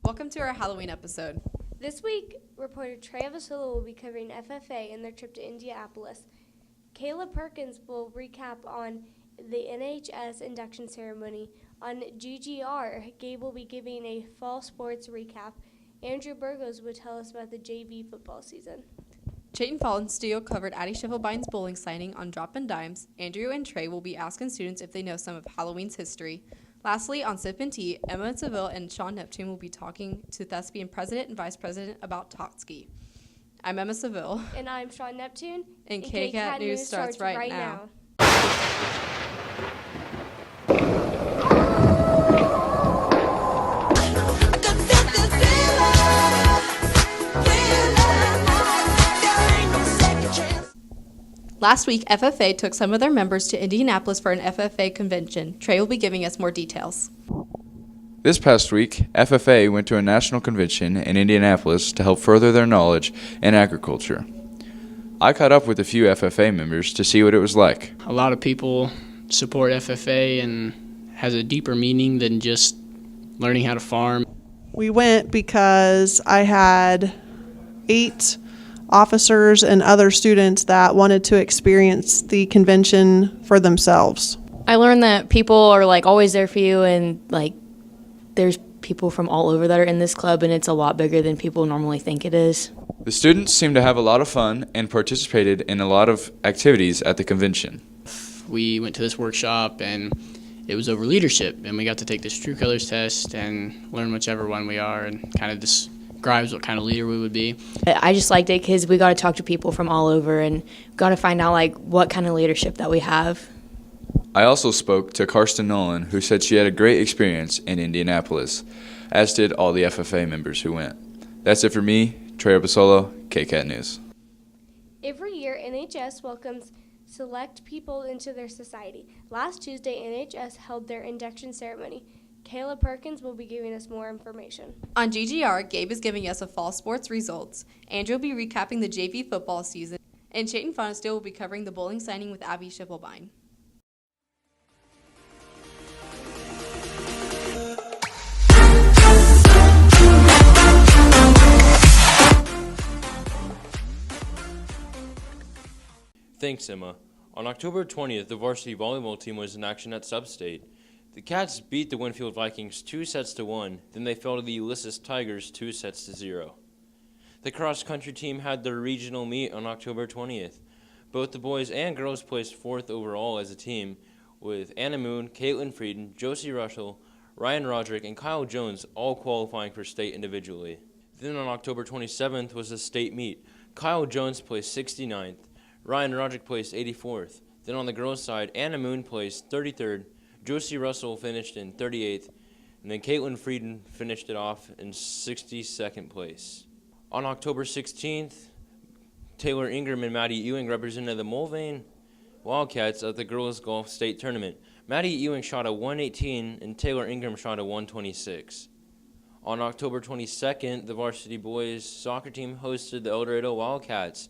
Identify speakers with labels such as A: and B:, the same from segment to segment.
A: Welcome to our Halloween episode.
B: This week, reporter Trey Avasolo will be covering FFA and their trip to Indianapolis. Kayla Perkins will recap on the NHS induction ceremony. On GGR, Gabe will be giving a fall sports recap. Andrew Burgos will tell us about the JV football season.
A: Chayton Falls Studio covered Addie Schiffelbein's bowling signing on Droppin Dimes. Andrew and Trey will be asking students if they know some of Halloween's history. Lastly, on Sip and Tea, Emma Seville and Sean Neptune will be talking to Thespian President and Vice President about Totski. I'm Emma Seville.
B: And I'm Sean Neptune.
A: And KCAT News starts right now. Last week, FFA took some of their members to Indianapolis for an FFA convention. Trey will be giving us more details.
C: This past week, FFA went to a national convention in Indianapolis to help further their knowledge in agriculture. I caught up with a few FFA members to see what it was like.
D: A lot of people support FFA and has a deeper meaning than just learning how to farm.
E: We went because I had 8 officers and other students that wanted to experience the convention for themselves.
F: I learned that people are always there for you, and there's people from all over that are in this club, and it's a lot bigger than people normally think it is.
C: The students seemed to have a lot of fun and participated in a lot of activities at the convention.
D: We went to this workshop and it was over leadership, and we got to take this True Colors test and learn whichever one we are and kind of describes what kind of leader we would be.
F: I just liked it because we got to talk to people from all over and got to find out what kind of leadership that we have.
C: I also spoke to Karsten Nolan, who said she had a great experience in Indianapolis, as did all the FFA members who went. That's it for me, Trey Basolo, KCAT News.
B: Every year, NHS welcomes select people into their society. Last Tuesday, NHS held their induction ceremony. Kayla Perkins will be giving us more information.
A: On GGR, Gabe is giving us a fall sports results. Andrew will be recapping the JV football season. And Chayton Falls will be covering the bowling signing with Abby Schiffelbein.
G: Thanks, Emma. On October 20th, the varsity volleyball team was in action at Substate. The Cats beat the Winfield Vikings 2-1, then they fell to the Ulysses Tigers 2-0. The cross-country team had their regional meet on October 20th. Both the boys and girls placed 4th overall as a team, with Anna Moon, Caitlin Frieden, Josie Russell, Ryan Roderick, and Kyle Jones all qualifying for state individually. Then on October 27th was the state meet. Kyle Jones placed 69th. Ryan Roderick placed 84th. Then on the girls' side, Anna Moon placed 33rd, Josie Russell finished in 38th, and then Caitlin Frieden finished it off in 62nd place. On October 16th, Taylor Ingram and Maddie Ewing represented the Mulvane Wildcats at the girls' golf state tournament. Maddie Ewing shot a 118 and Taylor Ingram shot a 126. On October 22nd, the varsity boys soccer team hosted the El Dorado Wildcats.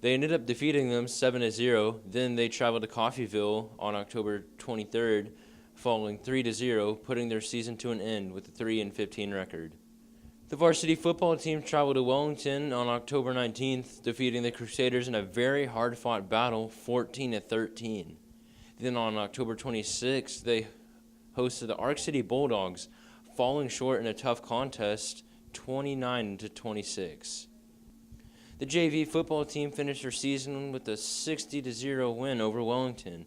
G: They ended up defeating them 7-0. Then they traveled to Coffeyville on October 23rd, falling 3-0, putting their season to an end with a 3-15 record. The varsity football team traveled to Wellington on October 19th, defeating the Crusaders in a very hard-fought battle, 14-13. Then on October 26th, they hosted the Arc City Bulldogs, falling short in a tough contest, 29-26. The JV football team finished their season with a 60-0 win over Wellington.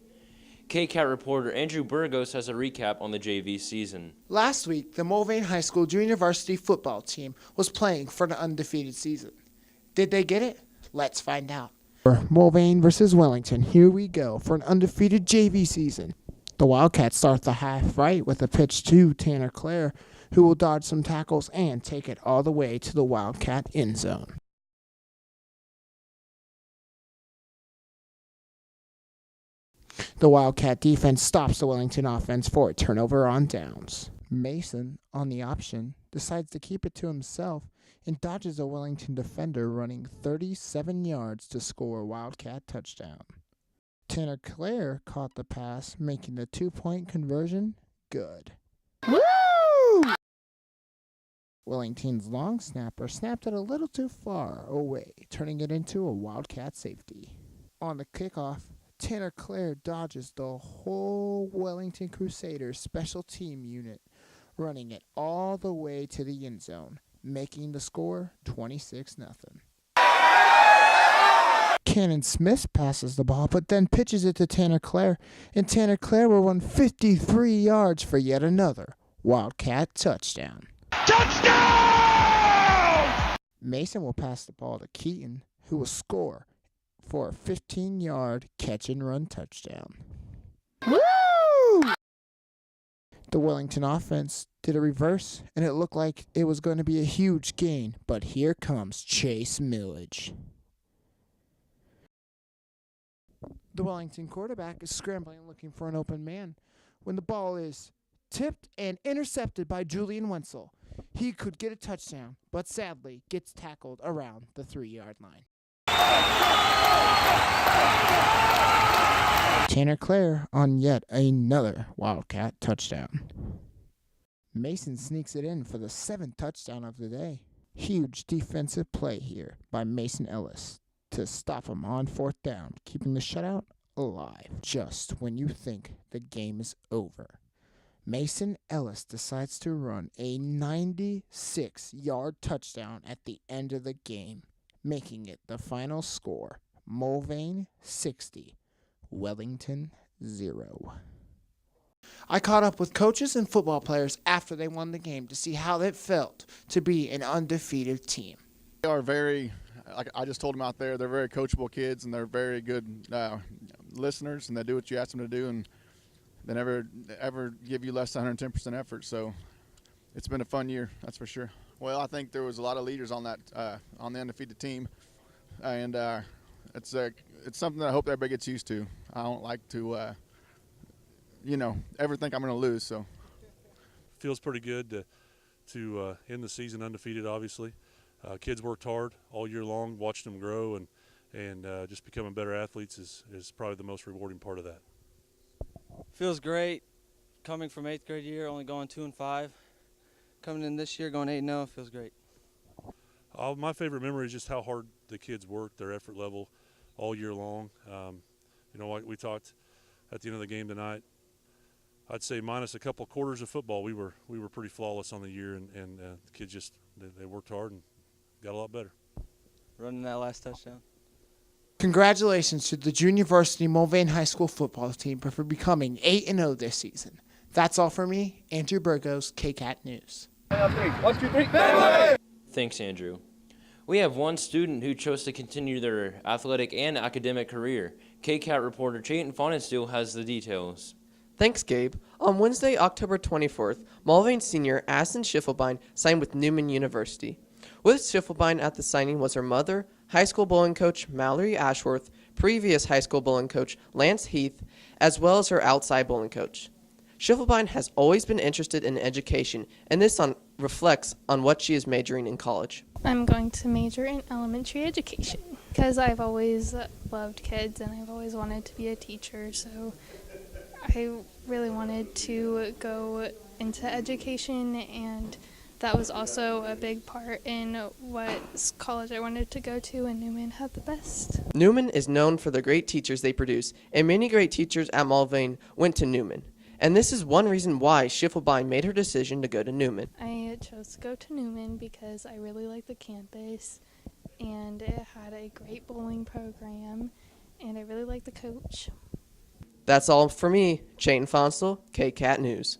G: KCAT reporter Andrew Burgos has a recap on the JV season.
H: Last week, the Mulvane High School junior varsity football team was playing for an undefeated season. Did they get it? Let's find out. Mulvane versus Wellington. Here we go for an undefeated JV season. The Wildcats start the half right with a pitch to Tanner Clare, who will dodge some tackles and take it all the way to the Wildcat end zone. The Wildcat defense stops the Wellington offense for a turnover on downs. Mason, on the option, decides to keep it to himself and dodges a Wellington defender running 37 yards to score a Wildcat touchdown. Tanner Clare caught the pass, making the 2-point conversion good. Woo! Wellington's long snapper snapped it a little too far away, turning it into a Wildcat safety. On the kickoff, Tanner Clare dodges the whole Wellington Crusaders special team unit, running it all the way to the end zone, making the score 26-0. Cannon Smith passes the ball, but then pitches it to Tanner Clare, and Tanner Clare will run 53 yards for yet another Wildcat touchdown. Touchdown! Mason will pass the ball to Keaton, who will score for a 15-yard catch-and-run touchdown. Woo! The Wellington offense did a reverse, and it looked like it was going to be a huge gain, but here comes Chase Millage. The Wellington quarterback is scrambling looking for an open man when the ball is tipped and intercepted by Julian Wenzel. He could get a touchdown, but sadly gets tackled around the 3-yard line. Tanner Clare on yet another Wildcat touchdown. Mason sneaks it in for the 7th touchdown of the day. Huge defensive play here by Mason Ellis to stop him on 4th down, keeping the shutout alive just when you think the game is over. Mason Ellis decides to run a 96-yard touchdown at the end of the game, making it the final score, Mulvane 60, Wellington 0. I caught up with coaches and football players after they won the game to see how it felt to be an undefeated team.
I: They are very, like I just told them out there, they're very coachable kids, and they're very good listeners, and they do what you ask them to do, and they never ever give you less than 110% effort. So it's been a fun year, that's for sure. Well, I think there was a lot of leaders on that on the undefeated team, and it's something that I hope everybody gets used to. I don't like to ever think I'm going to lose. So
J: feels pretty good to end the season undefeated. Obviously, kids worked hard all year long, watched them grow, and just becoming better athletes is probably the most rewarding part of that.
K: Feels great coming from 8th grade year, only going 2-5. Coming in this year, going 8-0, feels great.
J: My favorite memory is just how hard the kids worked, their effort level all year long. Like we talked at the end of the game tonight, I'd say minus a couple quarters of football, we were pretty flawless on the year, and the kids just they worked hard and got a lot better.
K: Running that last touchdown.
H: Congratulations to the Junior Varsity Mulvane High School football team for becoming 8-0 this season. That's all for me, Andrew Burgos, KCAT News.
G: 1, 2, 3, Thanks, Andrew. We have one student who chose to continue their athletic and academic career. KCAT reporter Chayton Fonensteel has the details.
L: Thanks, Gabe. On Wednesday, October 24th, Mulvane senior Aston Schiffelbein signed with Newman University. With Schiffelbein at the signing was her mother, high school bowling coach Mallory Ashworth, previous high school bowling coach Lance Heath, as well as her outside bowling coach. Schiffelbein has always been interested in education, and this reflects on what she is majoring in college.
M: I'm going to major in elementary education because I've always loved kids and I've always wanted to be a teacher, so I really wanted to go into education, and that was also a big part in what college I wanted to go to, and Newman had the best.
L: Newman is known for the great teachers they produce, and many great teachers at Mulvane went to Newman. And this is one reason why Schiffelbein made her decision to go to Newman.
M: I chose to go to Newman because I really like the campus, and it had a great bowling program, and I really like the coach.
L: That's all for me, Chayton Fonstel, KCAT News.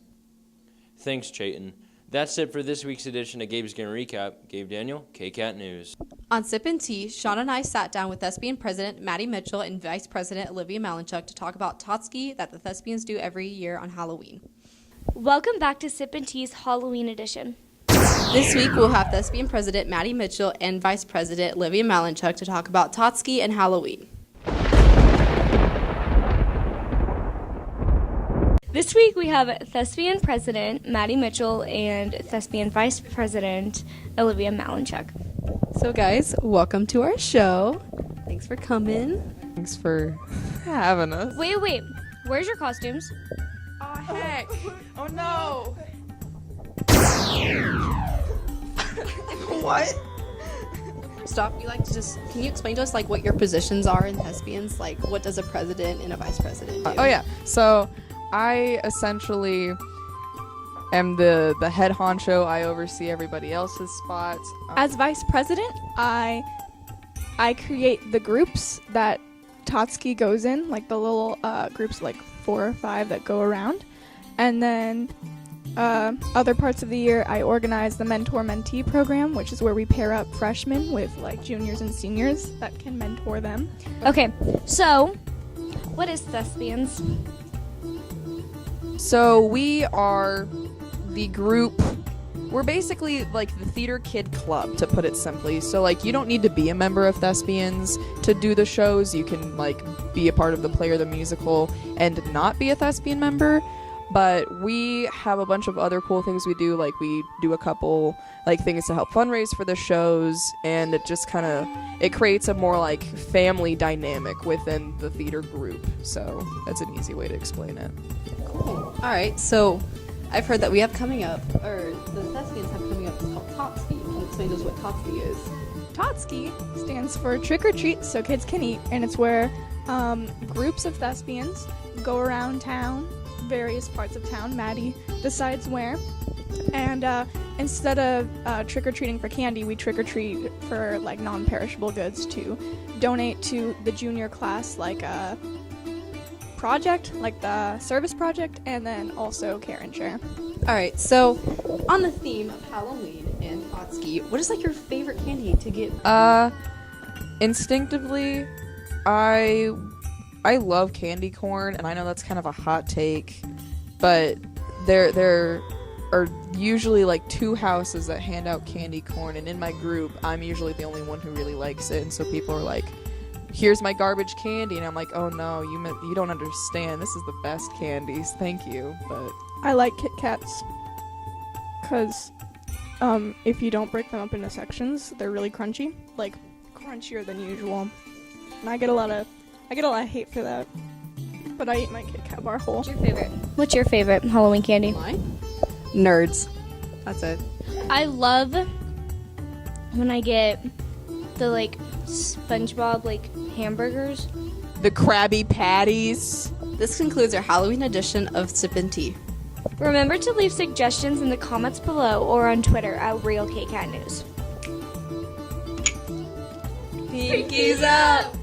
G: Thanks, Chayton. That's it for this week's edition of Gabe's Game Recap. Gabe Daniel, KCAT News.
A: On Sip and Tea, Sean and I sat down with Thespian President Maddie Mitchell and Vice President Olivia Malinchuk to talk about Totski that the Thespians do every year on Halloween.
B: Welcome back to Sip and Tea's Halloween edition.
A: This week we'll have Thespian President Maddie Mitchell and Vice President Olivia Malinchuk to talk about Totski and Halloween.
B: This week we have Thespian President Maddie Mitchell and Thespian Vice President Olivia Malinchuk.
A: So guys, welcome to our show. Thanks for coming.
N: Thanks for having us.
B: Wait. Where's your costumes?
N: Oh, heck. Oh, no.
E: What?
A: Stop. You like to just, can you explain to us like what your positions are in thespians? Like what does a president and a vice president do?
N: Oh yeah. So I essentially am the head honcho. I oversee everybody else's spots.
O: As vice president, I create the groups that Totski goes in, like the little groups, like 4 or 5 that go around. And then other parts of the year, I organize the mentor-mentee program, which is where we pair up freshmen with like juniors and seniors that can mentor them.
B: Okay, so what is thespians?
N: So we are the group. We're basically like the theater kid club, to put it simply. So like you don't need to be a member of Thespians to do the shows. You can like be a part of the play or the musical and not be a Thespian member. But we have a bunch of other cool things we do. Like we do a couple like things to help fundraise for the shows, and it just kind of it creates a more like family dynamic within the theater group. So that's an easy way to explain it.
A: Cool. All right. So I've heard that we have coming up, or the thespians have coming up, it's called Totski. Can you explain to us what Totski is?
O: Totski stands for Trick or Treat So Kids Can Eat, and it's where groups of thespians go around town, various parts of town. Maddie decides where. And instead of trick-or-treating for candy, we trick-or-treat for like non-perishable goods to donate to the junior class, like a project, like the service project, and then also care and share.
A: All right, so on the theme of Halloween and Totski, what is like your favorite candy to get?
N: Instinctively, I love candy corn, and I know that's kind of a hot take, but there are usually like 2 houses that hand out candy corn, and in my group, I'm usually the only one who really likes it, and so people are like, here's my garbage candy, and I'm like, oh no, you don't understand, this is the best candies, thank you. But
O: I like Kit Kats because if you don't break them up into sections, they're really crunchy, like crunchier than usual, and I get a lot of hate for that, but I eat my Kit Kat bar whole.
B: What's your favorite Halloween candy?
A: Mine? Nerds. That's it.
B: I love when I get the like SpongeBob like hamburgers.
N: The Krabby Patties.
A: This concludes our Halloween edition of Sippin' Tea.
B: Remember to leave suggestions in the comments below or on Twitter at Real KCAT News.
A: Pinkies up!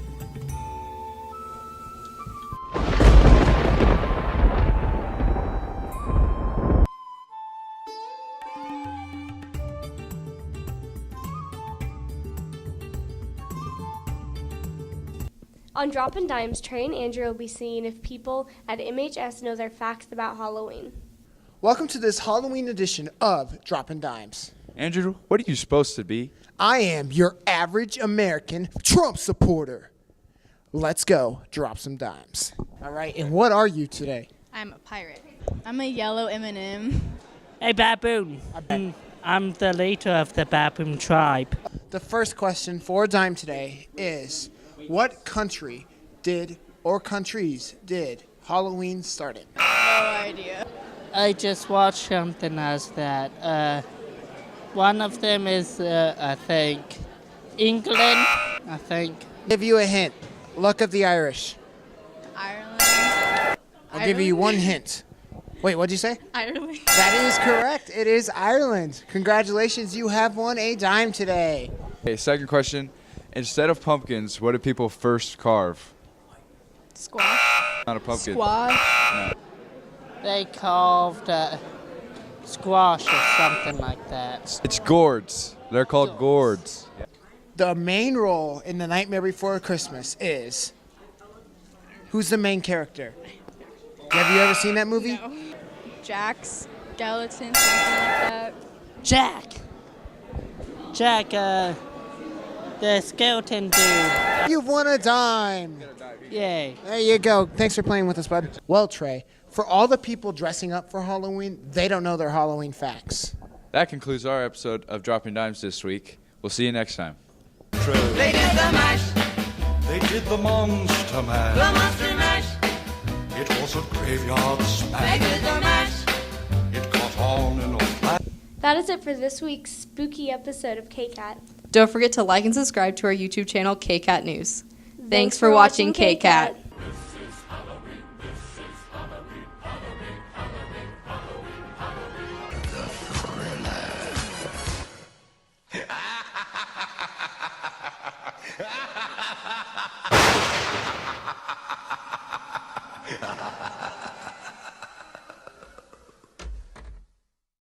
B: On Droppin Dimes, Trey and Andrew will be seeing if people at MHS know their facts about Halloween.
H: Welcome to this Halloween edition of Droppin Dimes.
C: Andrew, what are you supposed to be?
H: I am your average American Trump supporter. Let's go drop some dimes. All right, and what are you today?
P: I'm a pirate. I'm a yellow M&M.
Q: A baboon. I'm the leader of the baboon tribe.
H: The first question for a dime today is, what country did, or countries did, Halloween start in?
P: No idea.
Q: I just watched something as that. One of them is, I think, England, I think.
H: Give you a hint. Luck of the Irish.
P: Ireland.
H: I'll give you one hint. Wait, what'd you say?
P: Ireland.
H: That is correct. It is Ireland. Congratulations, you have won a dime today.
C: Okay, second question. Instead of pumpkins, what did people first carve?
P: Squash.
C: Not a pumpkin.
P: Squash.
C: No.
Q: They carved squash or something like that.
C: It's gourds. They're called gourds.
H: The main role in The Nightmare Before Christmas is... Who's the main character? Have you ever seen that movie?
P: No. Jack Skeleton, something like that.
Q: Jack, the skeleton dude.
H: You've won a dime.
Q: Yay.
H: There you go. Thanks for playing with us, bud. Well, Trey, for all the people dressing up for Halloween, they don't know their Halloween facts.
C: That concludes our episode of Dropping Dimes this week. We'll see you next time.
R: They did the mash. They did the monster mash. The monster mash. It was a graveyard smash. They did the mash. It caught on in a flash.
B: That is it for this week's spooky episode of KCAT.
A: Don't forget to like and subscribe to our YouTube channel, KCAT News. Thanks for watching KCAT.